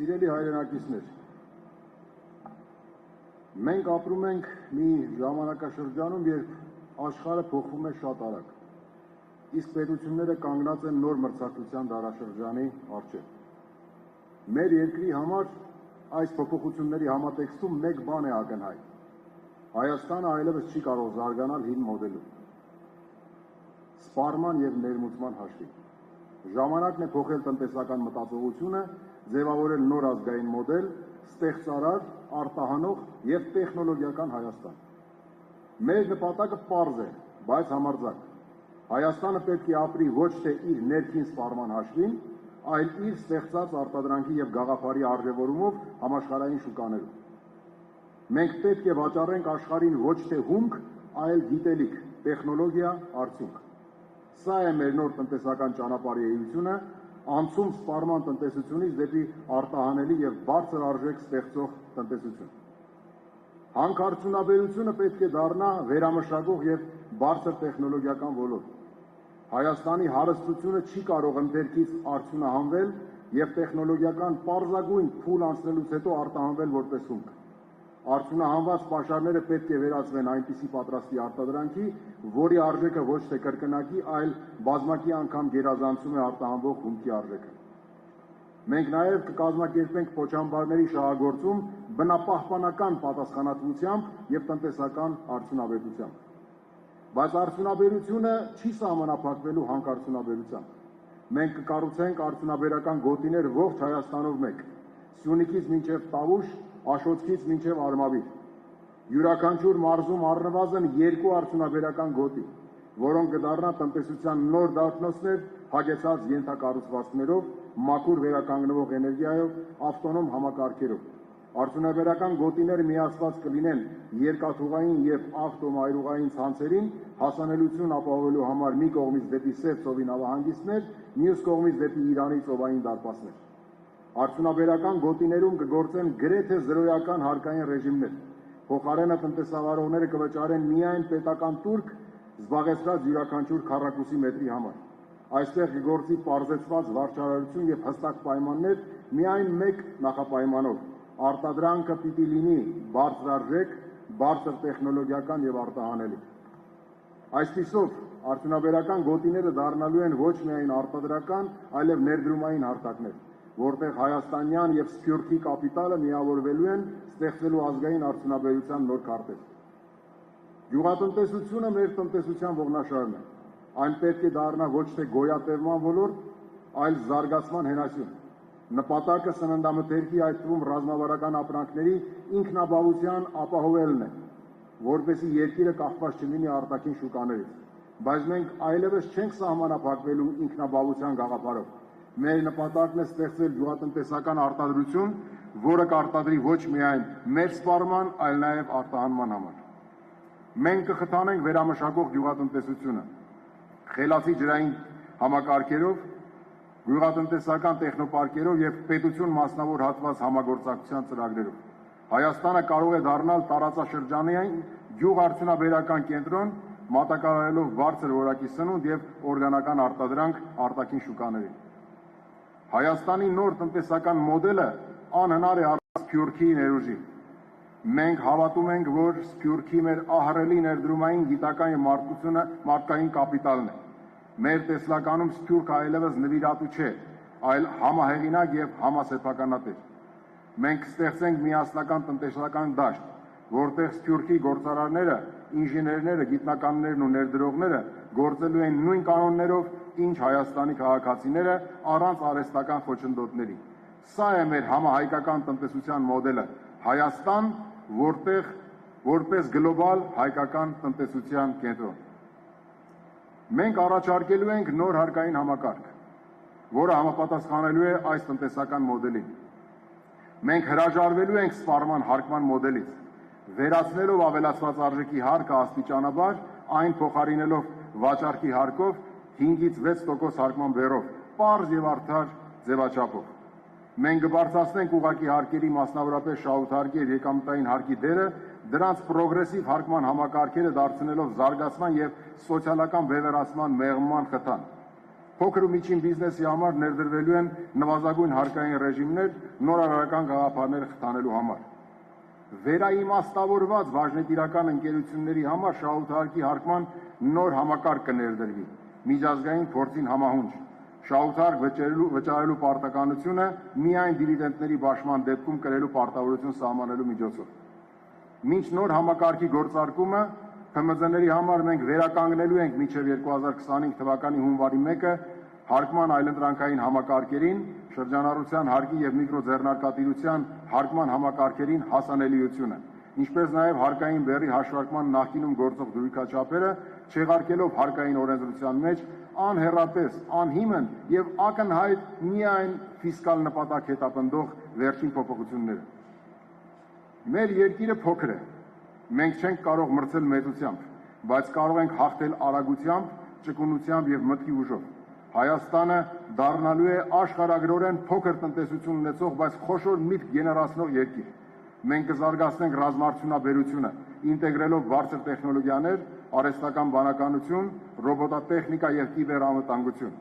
Սիրելի հայրենակիցներ, մենք ապրում ենք մի ժամանակաշրջանում, երբ աշխարհը փոխվում է շատ արագ, իսկ պետությունները կանգնած են նոր մրցակցության դարաշրջանի առջև։ Մեր երկրի համար այս փոփոխությունների համատեքստում մեկ բան է ակնհայտ. Հայաստանը այլևս չի կարող զարգանալ հին մոդելով, սպառման և ներմուծման հաշվին։ Ժամանակն է փոխել տնտեսական մտածողությունը, ձևավորել նոր ազգային մոդել, ստեղծարար, արտահանող և տեխնոլոգիական Հայաստան։ Մեր նպատակը պարզ է, բայց համարձակ։ Հայաստանը պետք է ապրի ոչ թե իր ներքին սպառման հաշվին, այլ իր ստեղծած արտադրանքի և գաղափարի արժևորումով համաշխարհային շուկաներում։ Մենք պետք է վաճառենք աշխարհին ոչ թե հումք, այլ գիտելիք, տեխնոլոգիա, արդյունք։ Սա է մեր նոր տնտեսական ճանապարհի էությունը, անցում սպառման տնտեսությունից դեպի արտահանելի և բարձր արժեք ստեղծող տնտեսություն։ Հանքարդյունաբերությունը պետք է դառնա վերամշակող և բարձր տեխնոլոգիական ոլորտ։ Հայաստանի հարստությունը չի կարող ընդերքից արդյունահանվել և տեխնոլոգիական պարզագույն փուլ անցնելուց հետո արտահանվել որպես հումք։ Արդյունահանված պաշարները պետք է վերածվեն այնպիսի պատրաստի արտադրանքի, որի արժեքը ոչ թե կրկնակի, այլ բազմակի անգամ գերազանցում է արտահանվող հումքի արժեքը։ Մենք նաև կկազմակերպենք պոչամբարների շահագործում բնապահպանական պատասխանատվությամբ և տնտեսական արդյունավետությամբ։ Բայց արդյունաբերությունը չի սահմանափակվելու հանքարդյունաբերությամբ։ Մենք կկառուցենք արդյունաբերական գոտիներ ողջ Հայաստանով մեկ, Սյունիքից մինչև Տավուշ, Աշոտքից մինչև Արմավիր։ Յուրաքանչյուր մարզում առնվազն 2 արդյունաբերական գոտի, որոնք կդառնան տնտեսության նոր դարբնոցներ հագեցած ենթակառուցվածքներով, մաքուր վերականգնվող էներգիայով, ավտոնոմ համակարգերով։ Արդյունաբերական գոտիները միացված կլինեն երկաթուղային և ավտոմայրուղային ցանցերին հասանելիություն ապահովելու համար մի կողմից դեպի Սև ծովի նավահանգիստներ, մյուս կողմից դեպի Իրանի ծովային դարպասներ։ Արդյունաբերական գոտիներում կգործեն գրեթե զրոյական հարկային ռեժիմներ։ Փոխարենը տնտեսավարողները կվճարեն միայն պետական տուրք զբաղեցրած յուրաքանչյուր քառակուսի մետրի համար։ Այստեղ կգործի պարզեցված վարչարարություն և հստակ պայմաններ միայն մեկ նախապայմանով. արտադրանքը պիտի լինի բարձրարժեք, բարձր տեխնոլոգիական և արտահանելի։ Այսպիսով, արդյունաբերական գոտիները դառնալու են ոչ միայն արտադրական, այլև ներդրումային հարթակներ, որտեղ հայաստանյան և սփյուռքի կապիտալը միավորվելու են ստեղծելու ազգային արդյունաբերության նոր քարտեզ։ Գյուղատնտեսությունը մեր տնտեսության ողնաշարն է։ Այն պետք է դառնա ոչ թե գոյատևման ոլորտ, այլ զարգացման հենասյուն։ Նպատակը սննդամթերքի, այդ թվում ռազմավարական ապրանքների ինքնաբավության ապահովելն է, որպեսզի երկիրը կախված չլինի արտաքին շուկաներից։ Բայց մենք այլևս չենք սահմանափակվելու ինքնաբավության գաղափարով։ Մեր նպատակն է ստեղծել գյուղատնտեսական արտադրություն, որը կարտադրի ոչ միայն մեր սպառման, այլ նաև արտահանման համար։ Մենք կխթանենք վերամշակող գյուղատնտեսությունը, խելացի ջրային համակարգերով, գյուղատնտեսական տեխնոպարկերով և պետություն մասնավոր հատված համագործակցության ծրագրերով։ Հայաստանը կարող է դառնալ տարածաշրջանային գյուղարդյունաբերական կենտրոն, մատակարարելով բարձր որակի սնունդ և օրգանական արտադրանք արտաքին շուկաներին։ Հայաստանի նոր տնտեսական մոդելը անհնար է առանց Սփյուռքի ներուժի։ Մենք հավատում ենք, որ Սփյուռքի մեր ահռելի ներդրումային, գիտական և մարդկային կապիտալն է։ Մեր տեսլականում Սփյուռքը այլևս նվիրատու չէ, այլ համահեղինակ և համասեփականատեր։ Մենք կստեղծենք միասնական տնտեսական դաշտ, որտեղ Սփյուռքի գործարարները, ինժեներները, գիտնականներն ու ներդրողները գործելու են նույն կանոններով, ինչ Հայաստանի քաղաքացիները, առանց արհեստական խոչընդոտների։ Սա է մեր համահայկական տնտեսության մոդելը՝ Հայաստան, որպես գլոբալ հայկական տնտեսության կենտրոն։ Մենք առաջարկելու ենք նոր հարկային համակարգ, որը համապատասխանելու է այս տնտեսական մոդելին։ Մենք հրաժարվելու ենք սպառման հարկման մոդելից, վերացնելով ավելացված արժեքի հարկը աստիճանաբար, այն փոխարինելով վաճառքի հարկով 5-ից 6% հարկման բեռով, պարզ և արդար ձևաչափով։ Մենք կբարձրացնենք ուղղակի հարկերի, մասնավորապես շահութարկի և եկամտային հարկի դերը, դրանց պրոգրեսիվ հարկման համակարգերը դարձնելով զարգացման և սոցիալական բևեռացման մեղմման խթան։ Փոքր ու միջին բիզնեսի համար ներդրվելու են նվազագույն հարկային ռեժիմներ նորարարական գաղափարները խթանելու համար։ Վերաիմաստավորված բաժնետիրական ընկերությունների համար շահութարկի հարկման նոր համակարգ կներդրվի, միջազգային փորձին համահունչ։ Շահութարկ վճարելու պարտականությունը միայն դիվիդենդների բաշխման դեպքում կրելու պարտավորություն սահմանելու միջոցով։ Մինչ նոր համակարգի գործարկումը ՓՄԶ-ների համար մենք վերականգնելու ենք մինչև 2025 թվականի հունվարի 1-ը հարկման այլընտրանքային համակարգերին, շրջանառության հարկի եւ միկրոձեռնարկատիրության հարկման համակարգերին հասանելիությունը, ինչպես նաեւ հարկային բեռի հաշվարկման նախկինում գործող դրույքաչափերը չեղարկելով հարկային օրենսդրության մեջ անհեռատես, անհիմն եւ ակնհայտ միայն ֆիսկալ նպատակ հետապնդող վերջին փոփոխությունները։ Մեր երկիրը փոքր է։ Մենք չենք կարող մրցել մեծությամբ, բայց կարող ենք հաղթել արագությամբ, ճկունությամբ եւ մտքի ուժով։ Հայաստանը դառնալու է աշխարհագրորեն փոքր տնտեսություն ունեցող, բայց խոշոր միտք գեներացնող երկիր։ Մենք կզարգացնենք ռազմարտությունաբերությունը, ինտեգրելով բարձր տեխնոլոգիաներ, արհեստական բանականություն, ռոբոտատեխնիկա եւ կիբերանվտանգություն։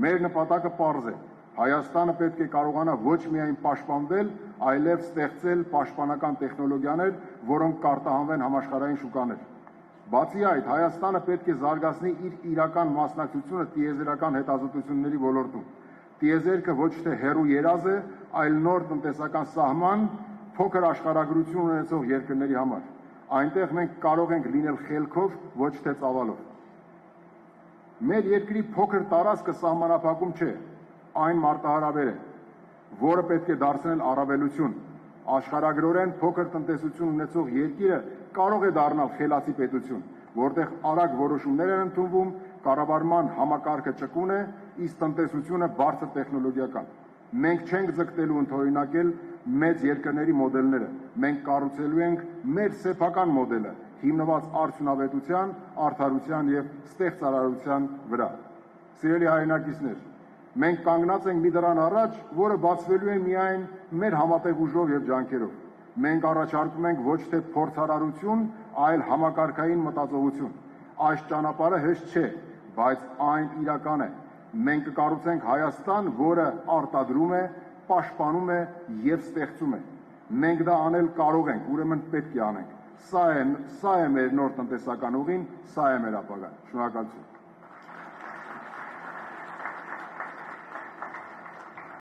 Մեր նպատակը պարզ է։ Հայաստանը պետք է կարողանա ոչ միայն պաշտպանվել, այլև ստեղծել պաշտպանական տեխնոլոգիաներ, որոնք կարտահանվեն համաշխարհային շուկաներ։ Բացի այդ, Հայաստանը պետք է զարգացնի իր իրական մասնակցությունը տիեզերական հետազոտությունների ոլորտում։ Տիեզերքը ոչ թե հեռու երազ է, այլ նոր տնտեսական սահման, փոքր աշխարհագրություն ունեցող երկրների համար։ Այնտեղ մենք կարող ենք լինել խելքով, ոչ թե ծավալով։ Մեր երկրի փոքր տարածքը սահմանափակում չէ, այն մարտահրավեր է, որը պետք է դարձնել առավելություն։ Աշխարհագրորեն փոքր տնտեսություն ունեցող երկիրը կարող է դառնալ խելացի պետություն, որտեղ արագ որոշումներ են ընդունվում, կառավարման համակարգը ճկուն է, իսկ տնտեսությունը բարձր տեխնոլոգիական։ Մենք չենք ձգտելու ընդօրինակել մեծ երկրների մոդելները, մենք կառուցելու ենք մեր սեփական մոդելը, հիմնված արդյունավետության, արդարության եւ ստեղծարարության վրա։ Սիրելի հայրենակիցներ, մենք կանգնած ենք մի դրան առաջ, որը բացվելու է միայն մեր համատեղ ուժով եւ ջանքերով։ Մենք առաջարկում ենք ոչ թե փորձարարություն, այլ համակարգային մտածողություն։ Այս ճանապարհը հեշտ չէ, բայց այն իրական է։ Մենք կկառուցենք Հայաստան, որը արտադրում է, պաշտպանում է եւ ստեղծում է։ Մենք դա անել կարող ենք, ուրեմն պետք է անենք։ Սա է մեր նոր տնտեսական ուղին, սա է մեր ապագան։ Շնորհակալություն։